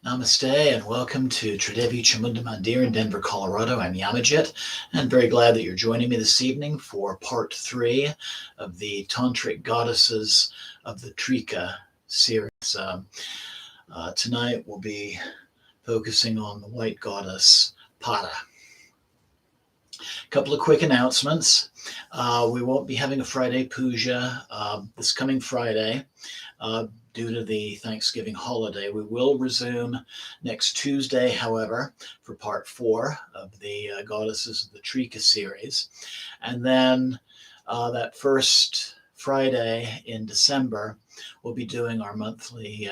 Namaste and welcome to Tridevi Chamunda Mandir in Denver, Colorado. I'm Yamajit and very glad that you're joining me this evening for part 3 of the Tantric Goddesses of the Trika series. Tonight we'll be focusing on the white goddess Pada. A couple of quick announcements. We won't be having a Friday Puja this coming Friday. Due to the Thanksgiving holiday. We will resume next Tuesday, however, for part 4 of the Goddesses of the Trika series. And then that first Friday in December, we'll be doing our monthly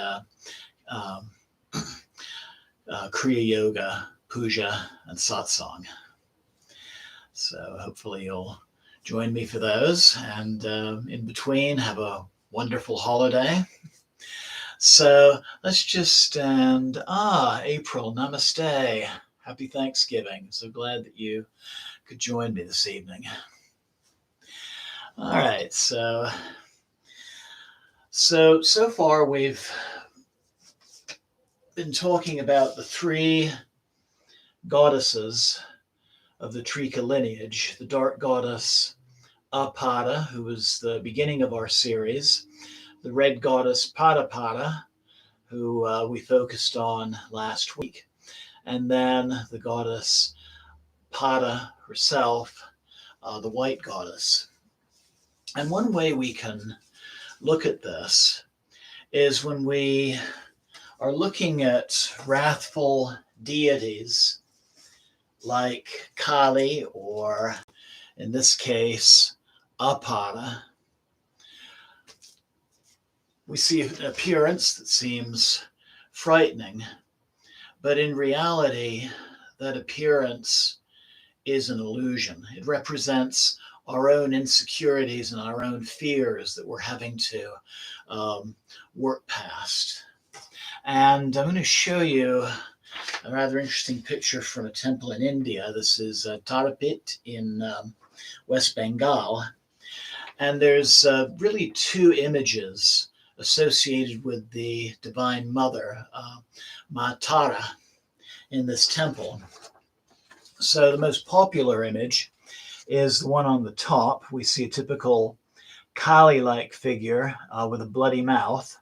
Kriya Yoga, Puja, and Satsang. So hopefully you'll join me for those. And in between, have a wonderful holiday. So let's just stand. April, namaste. Happy Thanksgiving. So glad that you could join me this evening. All right. So far we've been talking about the 3 goddesses of the Trika lineage, the dark goddess Apada, who was the beginning of our series, the red goddess Pada, who we focused on last week, and then the goddess Pada herself, the white goddess. And one way we can look at this is when we are looking at wrathful deities like Kali, or in this case, Apada. We see an appearance that seems frightening, but in reality, that appearance is an illusion. It represents our own insecurities and our own fears that we're having to work past. And I'm going to show you a rather interesting picture from a temple in India. This is Tarapit in West Bengal. And there's really 2 images associated with the Divine Mother, Ma Tara, in this temple. So the most popular image is the one on the top. We see a typical Kali-like figure with a bloody mouth.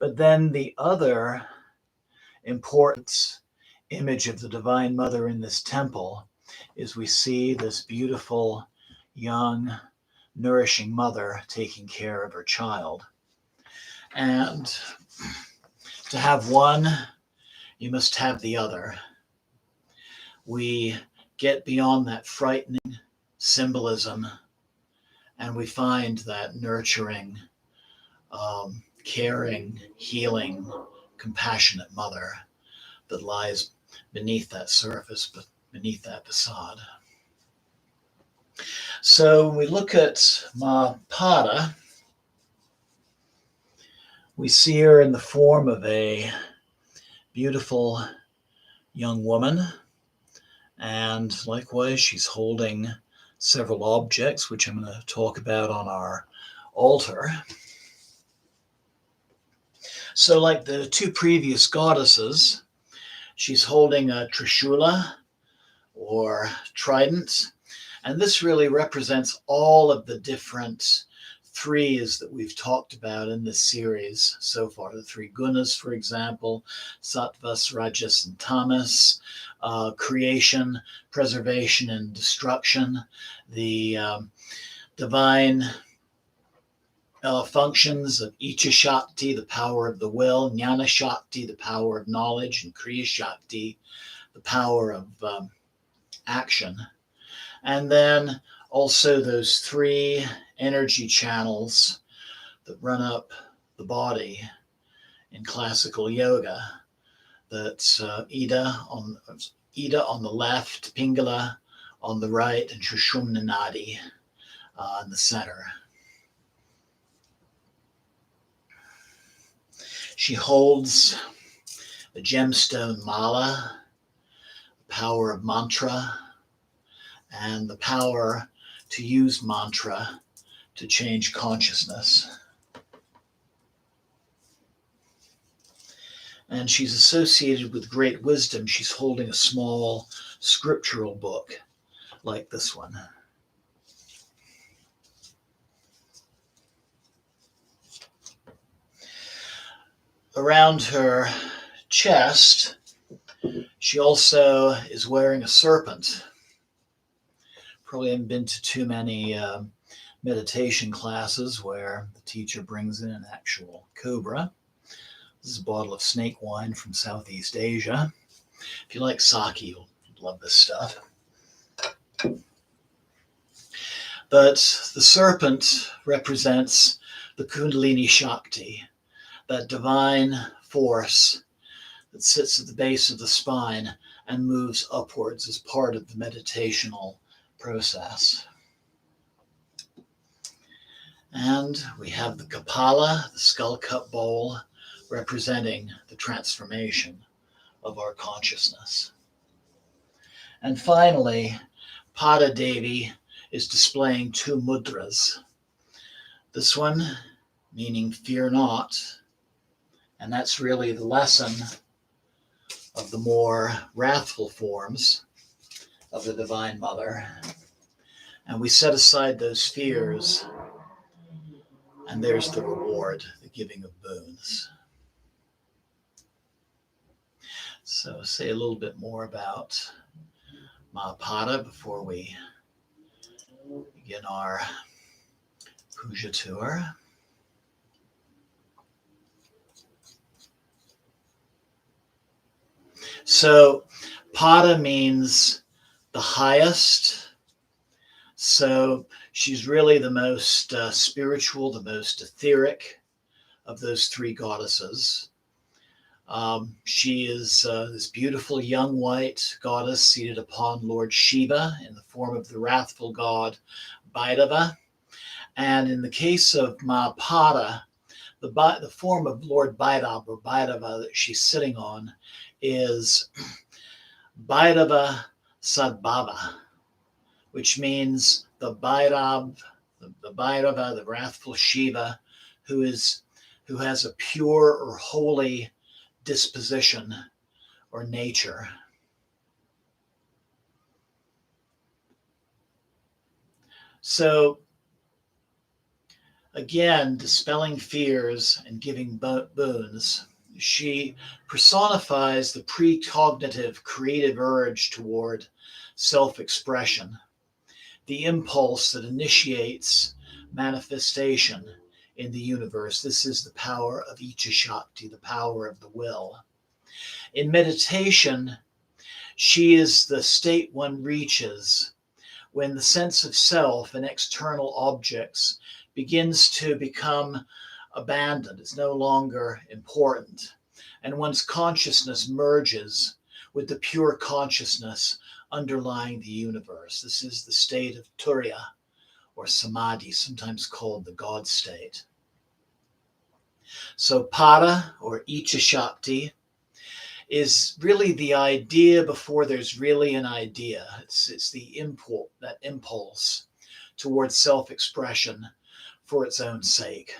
But then the other important image of the Divine Mother in this temple is we see this beautiful, young, nourishing mother taking care of her child. And to have one, you must have the other. We get beyond that frightening symbolism and we find that nurturing, caring, healing, compassionate mother that lies beneath that surface, but beneath that facade. So when we look at Ma Pada, we see her in the form of a beautiful young woman, and likewise she's holding several objects, which I'm going to talk about on our altar. So like the 2 previous goddesses, she's holding a trishula or trident, and this really represents all of the different 3s that we've talked about in this series so far. The 3 Gunas, for example, Sattvas, Rajas, and Tamas, creation, preservation, and destruction, the divine functions of Icha Shakti, the power of the will, Jnana Shakti, the power of knowledge, and Kriya Shakti, the power of action. And then also those 3 energy channels that run up the body in classical yoga. That's Ida on the left, Pingala on the right, and Sushumna Nadi in the center. She holds the gemstone mala, the power of mantra, and the power to use mantra to change consciousness. And she's associated with great wisdom. She's holding a small scriptural book like this one. Around her chest, she also is wearing a serpent. Probably haven't been to too many meditation classes where the teacher brings in an actual cobra. This is a bottle of snake wine from Southeast Asia. If you like sake, you'll love this stuff. But the serpent represents the Kundalini Shakti, that divine force that sits at the base of the spine and moves upwards as part of the meditational process. And we have the Kapala, the skull cup bowl, representing the transformation of our consciousness. And finally, Pada Devi is displaying two mudras. This one meaning fear not, and that's really the lesson of the more wrathful forms of the Divine Mother. And we set aside those fears, and there's the reward, the giving of boons. So say a little bit more about Mahapada before we begin our Puja tour. So Pada means the highest. So she's really the most spiritual, the most etheric of those three goddesses. She is this beautiful young white goddess seated upon Lord Shiva in the form of the wrathful god Bhairava. And in the case of Mahapada, the form of Lord Bhairava or Bhairava that she's sitting on is Bhairava Sadbhava, which means the Bhairava, the wrathful Shiva, who has a pure or holy disposition or nature. So again, dispelling fears and giving boons, she personifies the precognitive creative urge toward self-expression, the impulse that initiates manifestation in the universe. This is the power of Icha Shakti, the power of the will. In meditation, she is the state one reaches when the sense of self and external objects begins to become abandoned. It's no longer important. And one's consciousness merges with the pure consciousness underlying the universe. This is the state of Turiya or Samadhi, sometimes called the God state. So Pada or Icha Shakti is really the idea before there's really an idea. It's the impulse towards self-expression for its own sake.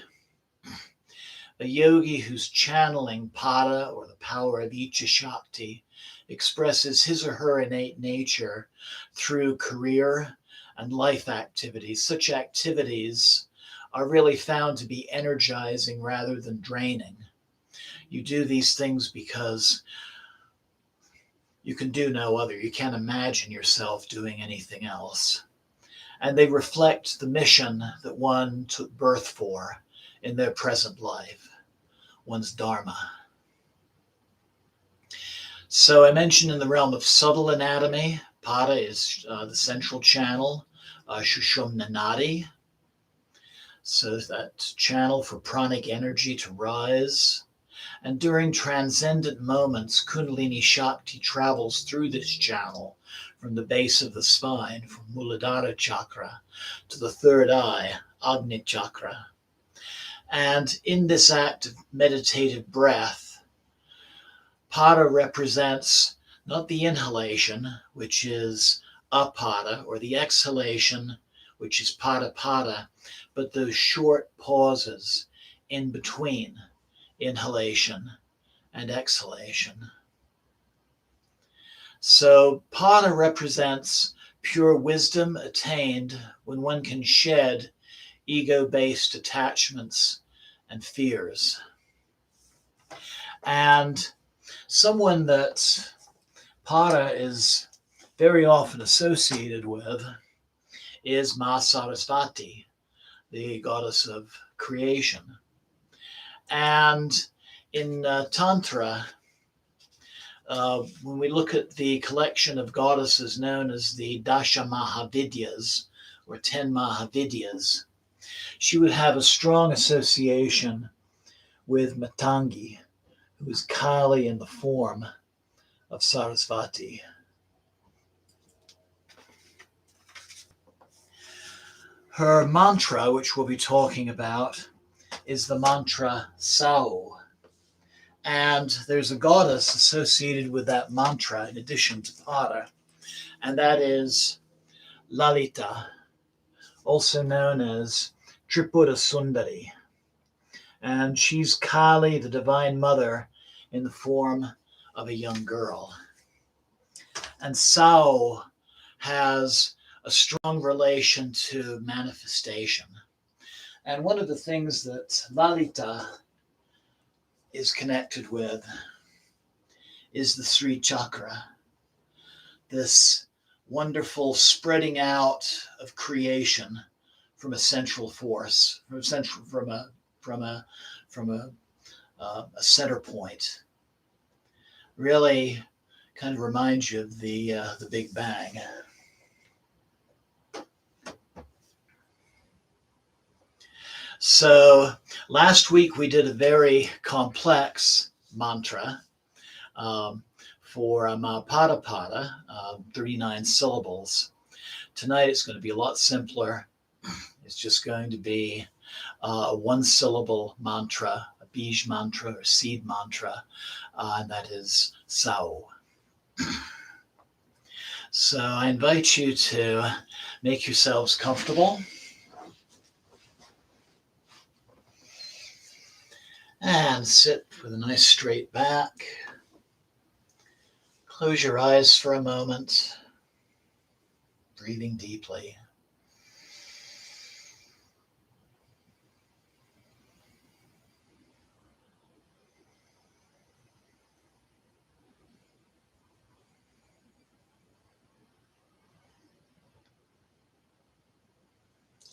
A yogi who's channeling Pada or the power of Icha Shakti expresses his or her innate nature through career and life activities. Such activities are really found to be energizing rather than draining. You do these things because you can do no other. You can't imagine yourself doing anything else. And they reflect the mission that one took birth for in their present life, one's dharma. So I mentioned in the realm of subtle anatomy, Pada is the central channel, Shushumna Nadi. So that channel for pranic energy to rise. And during transcendent moments, Kundalini Shakti travels through this channel from the base of the spine, from Muladhara Chakra to the third eye, Agni Chakra. And in this act of meditative breath, Pada represents not the inhalation, which is Apada, or the exhalation, which is Pada Pada, but those short pauses in between inhalation and exhalation. So Pada represents pure wisdom attained when one can shed ego-based attachments and fears. And someone that Pada is very often associated with is Ma Sarasvati, the goddess of creation. And in Tantra, when we look at the collection of goddesses known as the Dasha Mahavidyas, or 10 Mahavidyas, she would have a strong association with Matangi, who is Kali in the form of Sarasvati. Her mantra, which we'll be talking about, is the mantra Sauh. And there's a goddess associated with that mantra in addition to Pada, and that is Lalita, also known as Tripura Sundari. And she's Kali, the Divine Mother, in the form of a young girl. And Sauh has a strong relation to manifestation. And one of the things that Lalita is connected with is the Sri Chakra, this wonderful spreading out of creation from a central force, from a center point. Really kind of reminds you of the Big Bang. So last week we did a very complex mantra for Mahapada, 39 syllables. Tonight it's going to be a lot simpler. It's just going to be a one-syllable mantra, a bij mantra or seed mantra, and that is Sauh. So I invite you to make yourselves comfortable. And sit with a nice straight back. Close your eyes for a moment, breathing deeply.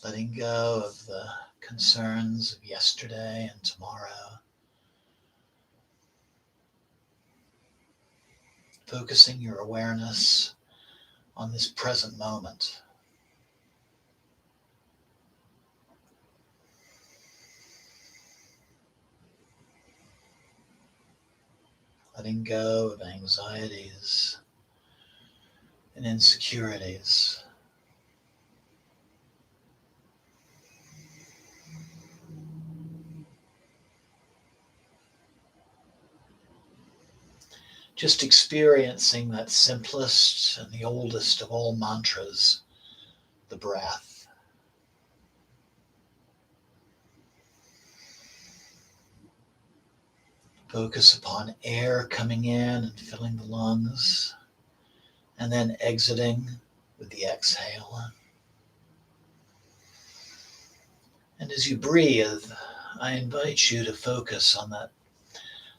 Letting go of the concerns of yesterday and tomorrow. Focusing your awareness on this present moment. Letting go of anxieties and insecurities. Just experiencing that simplest and the oldest of all mantras, the breath. Focus upon air coming in and filling the lungs, and then exiting with the exhale. And as you breathe, I invite you to focus on that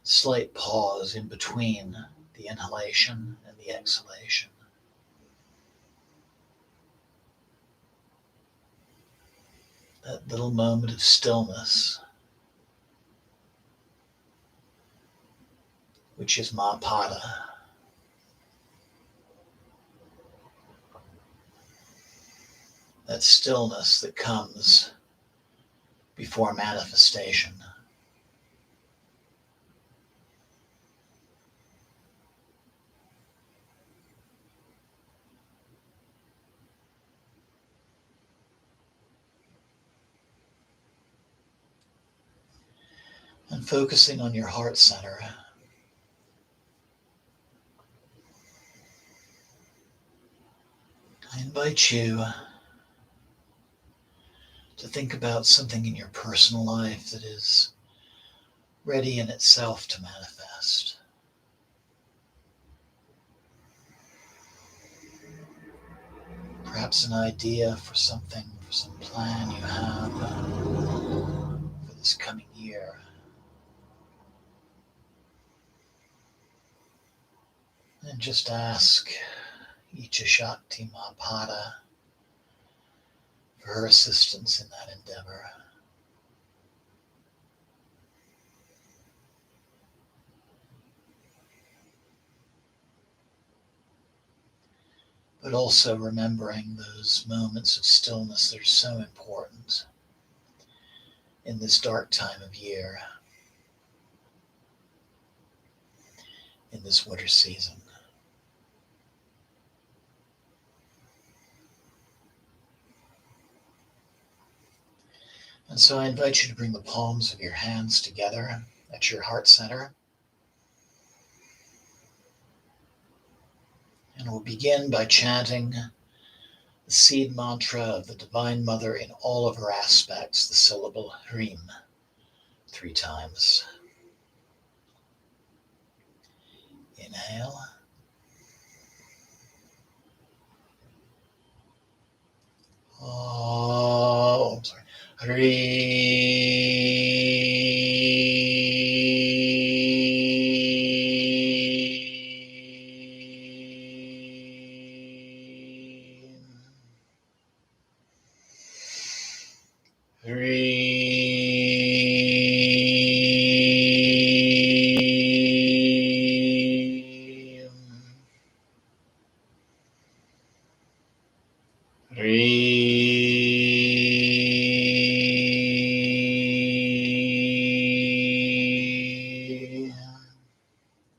slight pause in between the inhalation and the exhalation. That little moment of stillness, which is Mahapada. That stillness that comes before manifestation. And focusing on your heart center. I invite you to think about something in your personal life that is ready in itself to manifest. Perhaps an idea for something, for some plan you have for this coming year. And just ask Icha Shakti Mahapada for her assistance in that endeavor. But also remembering those moments of stillness that are so important in this dark time of year, in this winter season. And so I invite you to bring the palms of your hands together at your heart center. And we'll begin by chanting the seed mantra of the Divine Mother in all of her aspects, the syllable Hrim, 3 times. Inhale. Oh, I'm sorry.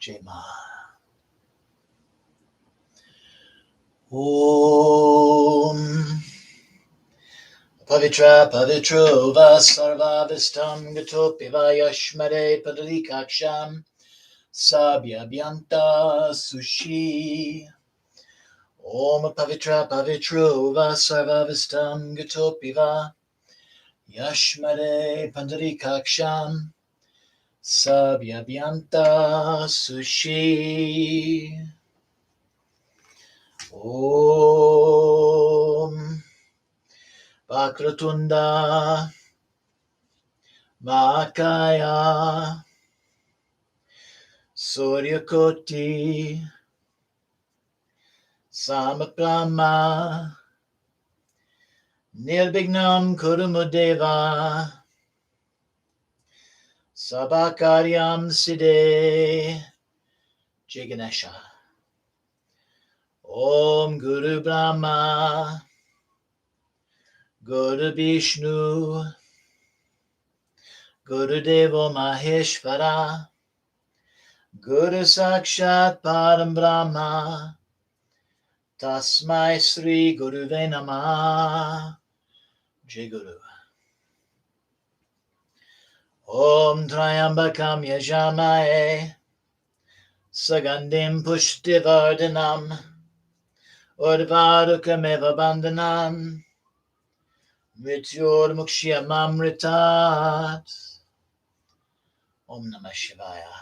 Jema. Om Pavitra Pavitro Vasarvavistam Gatopi Vayashmare Padrikaksham Sabya Vyanta Sushi. Om Pavitra Pavitro Vasarvavistam Gatopi Vayashmare Padrikaksham Sabya Vyanta Sushi. Om Vakratunda Vakaya Suryakoti Samaprama Nirvignam Kurumudeva Sabakaryam Siddhe Jai Ganesha. Om Guru Brahma Guru Vishnu Guru Devo Maheshvara Guru Sakshat Param Brahma Tasmai Sri Guruve Namah. Jai Guru. Om Triambakam Yajamaye Sagandim Pushtivardhanam Urvarukameva Bandhanam Mrityor Mukshyamamritat. Om Namah Shivaya.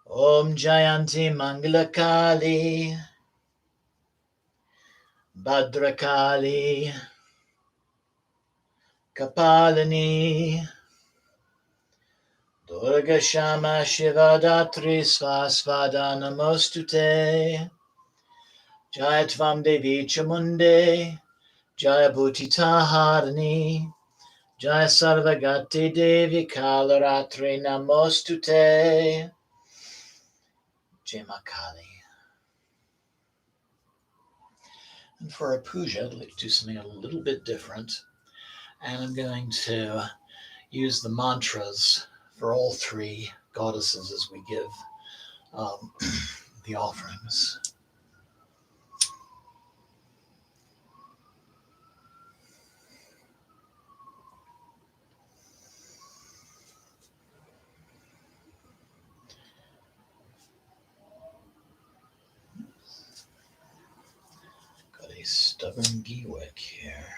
Om Jayanti Mangalakali Bhadrakali Kapalini Durga Shama Shiva Datri Svasvada Namostute. Jaya Tvam Devi Chamunde Jaya Bhutita Harini Jaya Sarvagati Devi Kalaratri Namostute. Jai Ma Kali. And for our puja, I'd like to do something a little bit different. And I'm going to use the mantras for all 3 goddesses as we give the offerings. Got a stubborn Giwek here.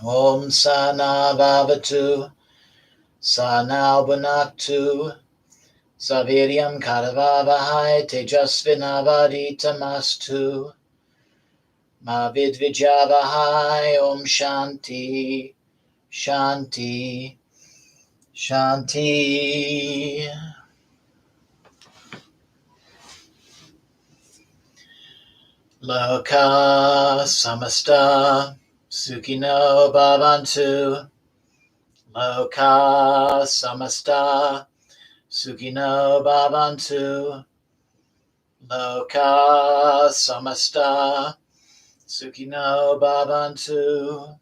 Om Sana Bhavatu, Sana Bunaktu, Saviryam Karavavahai Tejasvinavaditamastu, Ma Vidvijavahai. Om Shanti, Shanti, Shanti. Loka Samasta Sukhino Bhavantu. Loka Samasta Sukhino Bhavantu. Loka Samasta Sukhino Bhavantu.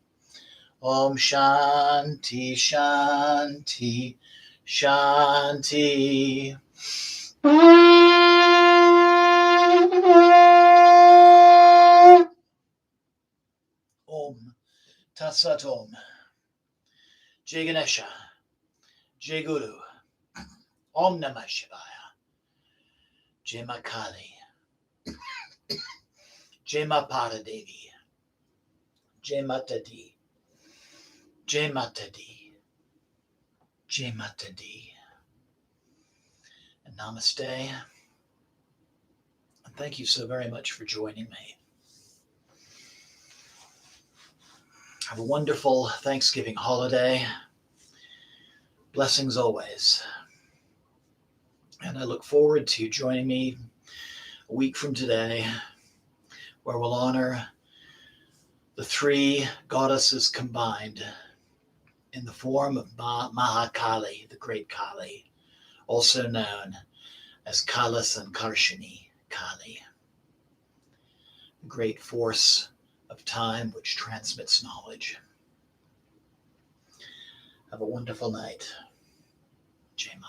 Om Shanti, Shanti, Shanti. Om Tassat Om. Jai Ganesha, Jai Guru, Om Namah Shivaya, Jai Ma Kali, Jai Ma Paradevi, Jai Mata Di, Jai Mata Di, Jai Mata Di. And namaste. And thank you so very much for joining me. Have a wonderful Thanksgiving holiday. Blessings always. And I look forward to you joining me a week from today, where we'll honor the three goddesses combined in the form of Mahakali, the great Kali, also known as Kala Sankarshini Kali, the great force of time which transmits knowledge. Have a wonderful night. Jai Ma.